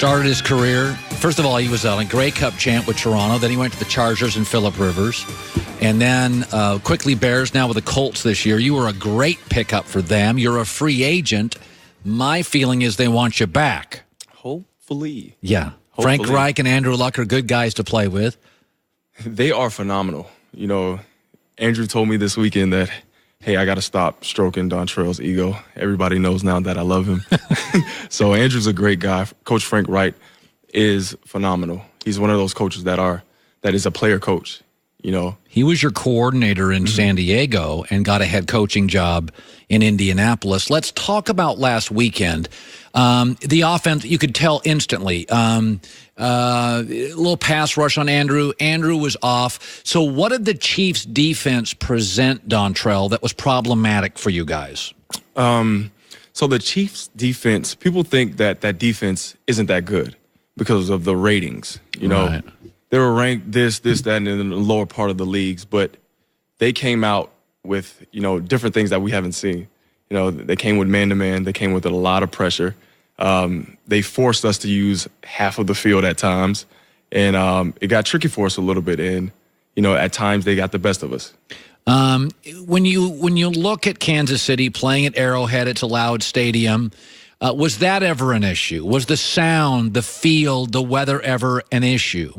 started his career. First of all, he was a Grey Cup champ with Toronto. Then he went to the Chargers and Phillip Rivers. And then quickly Bears, now with the Colts this year. You were a great pickup for them. You're a free agent. My feeling is they want you back. Hopefully. Yeah. Hopefully. Frank Reich and Andrew Luck are good guys to play with. They are phenomenal. You know, Andrew told me this weekend that, hey, I got to stop stroking Dontrelle's ego. Everybody knows now that I love him. So Andrew's a great guy. Coach Frank Reich is phenomenal. He's one of those coaches that is a player coach, you know. He was your coordinator in San Diego and got a head coaching job in Indianapolis. Let's talk about last weekend. The offense, you could tell instantly. A little pass rush on Andrew. Andrew was off. So what did the Chiefs' defense present, Dontrelle, that was problematic for you guys? So the Chiefs' defense, people think that defense isn't that good because of the ratings. You know, right. They were ranked this, that, and in the lower part of the leagues, but they came out with, you know, different things that we haven't seen. You know, they came with man-to-man. They came with a lot of pressure. They forced us to use half of the field at times, and it got tricky for us a little bit. And, you know, at times they got the best of us. When you look at Kansas City playing at Arrowhead, it's a loud stadium. Was that ever an issue? Was the sound, the field, the weather ever an issue?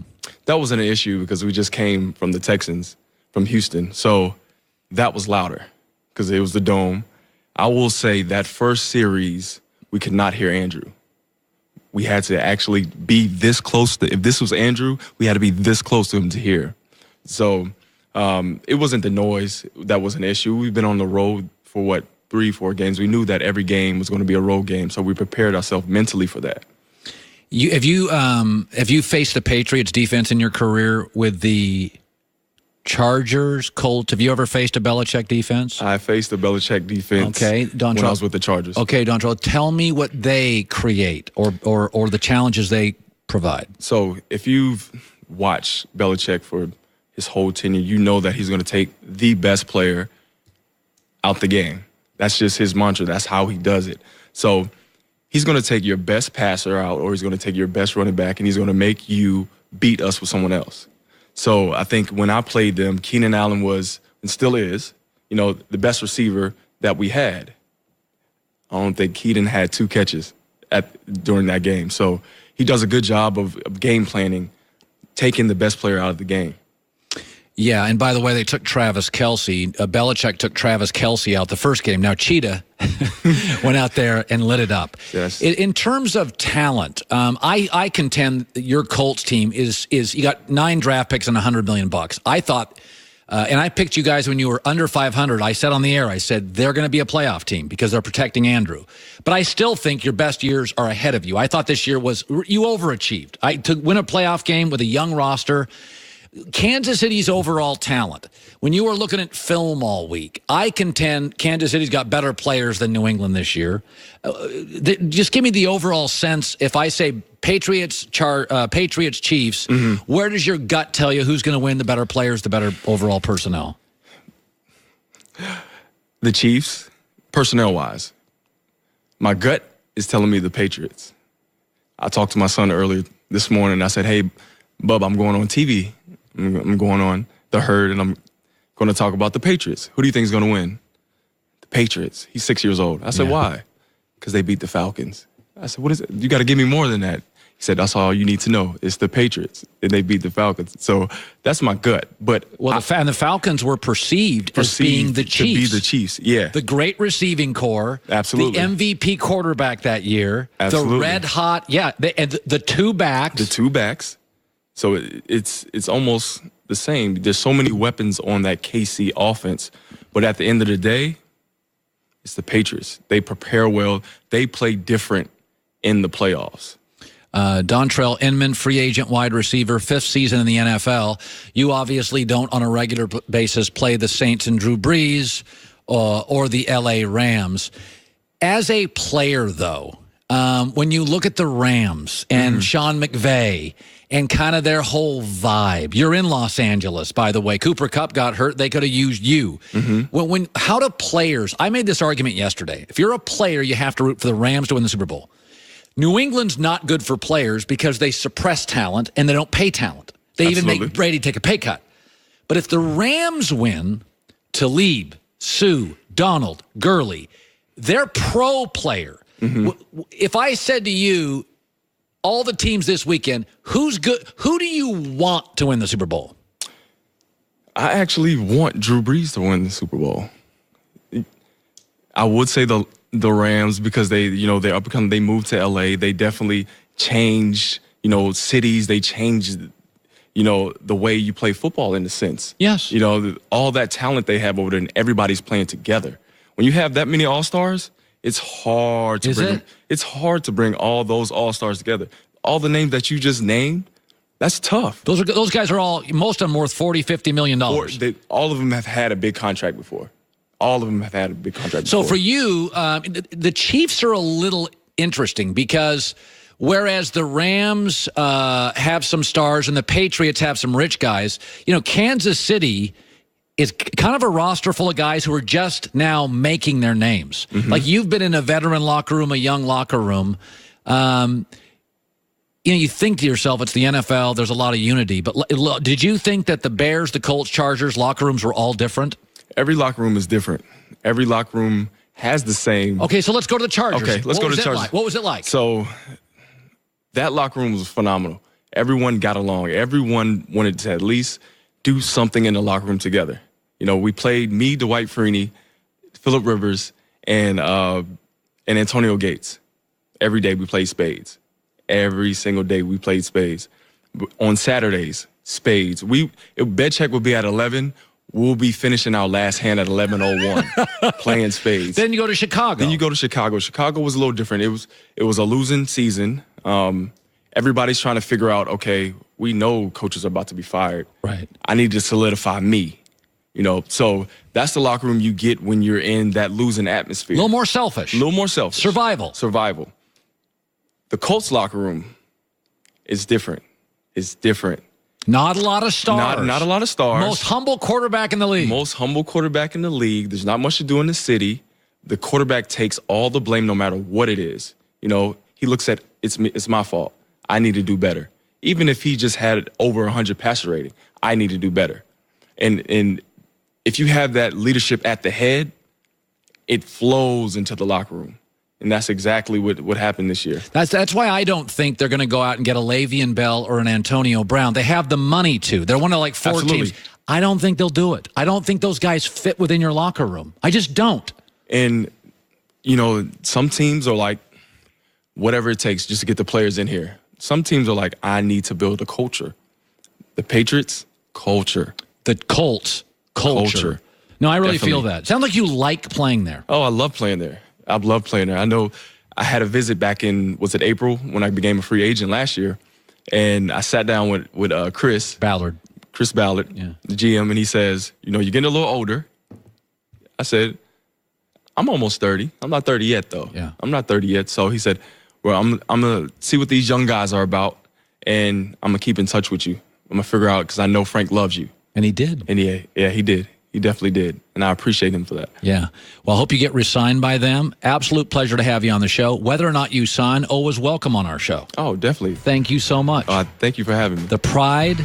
That wasn't an issue because we just came from the Texans, from Houston. So that was louder because it was the Dome. I will say that first series, we could not hear Andrew. We had to actually be this close to, if this was Andrew, we had to be this close to him to hear. So it wasn't the noise that was an issue. We've been on the road for 3-4 games. We knew that every game was going to be a road game, so we prepared ourselves mentally for that. Have you faced the Patriots defense in your career with the Chargers, Colts? Have you ever faced a Belichick defense? I faced the Belichick defense when I was with the Chargers. Okay, Dontrelle, tell me what they create or the challenges they provide. So if you've watched Belichick for his whole tenure, you know that he's going to take the best player out the game. That's just his mantra. That's how he does it. So he's going to take your best passer out, or he's going to take your best running back, and he's going to make you beat us with someone else. So I think when I played them, Keenan Allen was, and still is, you know, the best receiver that we had. I don't think Keenan had 2 catches during that game. So he does a good job of game planning, taking the best player out of the game. Yeah, and by the way, they took Travis Kelce. Belichick took Travis Kelce out the first game. Now Cheetah went out there and lit it up. Yes. In terms of talent, I contend that your Colts team is you got 9 draft picks and $100 million. I thought, and I picked you guys when you were under 500. I said on the air, I said they're going to be a playoff team because they're protecting Andrew. But I still think your best years are ahead of you. I thought this year you overachieved. To win a playoff game with a young roster. Kansas City's overall talent, when you were looking at film all week, I contend Kansas City's got better players than New England this year. Just give me the overall sense. If I say Patriots, Chiefs, where does your gut tell you who's going to win, the better players, the better overall personnel? The Chiefs, personnel-wise. My gut is telling me the Patriots. I talked to my son earlier this morning. I said, hey, Bub, I'm going on TV. I'm going on the Herd, and I'm going to talk about the Patriots. Who do you think is going to win? The Patriots. He's 6 years old. I said, why? Because they beat the Falcons. I said, what is it? You got to give me more than that. He said, that's all you need to know. It's the Patriots, and they beat the Falcons. So that's my gut. But and the Falcons were perceived as being the Chiefs. To be the Chiefs, yeah. The great receiving core. Absolutely. The MVP quarterback that year. Absolutely. The red hot, the 2 backs. The 2 backs. So it's almost the same. There's so many weapons on that KC offense. But at the end of the day, it's the Patriots. They prepare well. They play different in the playoffs. Dontrelle Inman, free agent wide receiver, 5th season in the NFL. You obviously don't on a regular basis play the Saints and Drew Brees or the LA Rams. As a player, though, when you look at the Rams and Sean McVay and kind of their whole vibe. You're in Los Angeles, by the way. Cooper Kupp got hurt. They could have used you. How do players – I made this argument yesterday. If you're a player, you have to root for the Rams to win the Super Bowl. New England's not good for players because they suppress talent and they don't pay talent. They even make Brady take a pay cut. But if the Rams win, Talib, Sue, Donald, Gurley, they're pro player. If I said to you, all the teams this weekend, who's good? Who do you want to win the Super Bowl? I actually want Drew Brees to win the Super Bowl. I would say the Rams because they moved to LA. They definitely changed, cities. They changed, the way you play football in a sense. Yes. All that talent they have over there and everybody's playing together. When you have that many All-Stars, it's hard to bring all those All-Stars together. All the names that you just named, that's tough. Those guys are most of them worth $40, $50 million. All of them have had a big contract before. So for you, the Chiefs are a little interesting because whereas the Rams have some stars and the Patriots have some rich guys, Kansas City is kind of a roster full of guys who are just now making their names. Like you've been in a veteran locker room, a young locker room. You think to yourself, it's the NFL. There's a lot of unity. But did you think that the Bears, the Colts, Chargers locker rooms were all different? Every locker room is different. Every locker room has the same. Okay, so let's go to the Chargers. Okay, let's go to the Chargers. What was it like? So that locker room was phenomenal. Everyone got along. Everyone wanted to at least do something in the locker room together. We played me, Dwight Freeney, Phillip Rivers, and Antonio Gates. Every day we played spades. Every single day we played spades. On Saturdays, spades. Bed check would be at 11. We'll be finishing our last hand at 11:01, playing spades. Then you go to Chicago. Chicago was a little different. It was a losing season. Everybody's trying to figure out, okay, we know coaches are about to be fired. Right. I need to solidify me. So that's the locker room you get when you're in that losing atmosphere. A little more selfish. Survival. The Colts locker room is different. It's different. Not a lot of stars. Not a lot of stars. Most humble quarterback in the league. There's not much to do in the city. The quarterback takes all the blame no matter what it is. He looks at, it's my fault. I need to do better. Even if he just had over 100 passer rating, I need to do better. And if you have that leadership at the head, it flows into the locker room. And that's exactly what happened this year. That's why I don't think they're going to go out and get a Le'Veon Bell or an Antonio Brown. They have the money to. They're one of like four teams. I don't think they'll do it. I don't think those guys fit within your locker room. I just don't. And, some teams are like, whatever it takes just to get the players in here. Some teams are like, I need to build a culture. The Patriots, culture. The Colts, culture. No, I really feel that. Sounds like you like playing there. Oh, I love playing there. I love playing there. I know I had a visit back in, was it April, when I became a free agent last year, and I sat down with Chris Ballard, the GM, and he says, you're getting a little older. I said, I'm almost 30. I'm not 30 yet, though. Yeah. I'm not 30 yet. So he said, well, I'm going to see what these young guys are about, and I'm going to keep in touch with you. I'm going to figure out, because I know Frank loves you. And he did. And yeah, he did. He definitely did. And I appreciate him for that. Yeah. Well, I hope you get re-signed by them. Absolute pleasure to have you on the show. Whether or not you sign, always welcome on our show. Oh, definitely. Thank you so much. Thank you for having me. The pride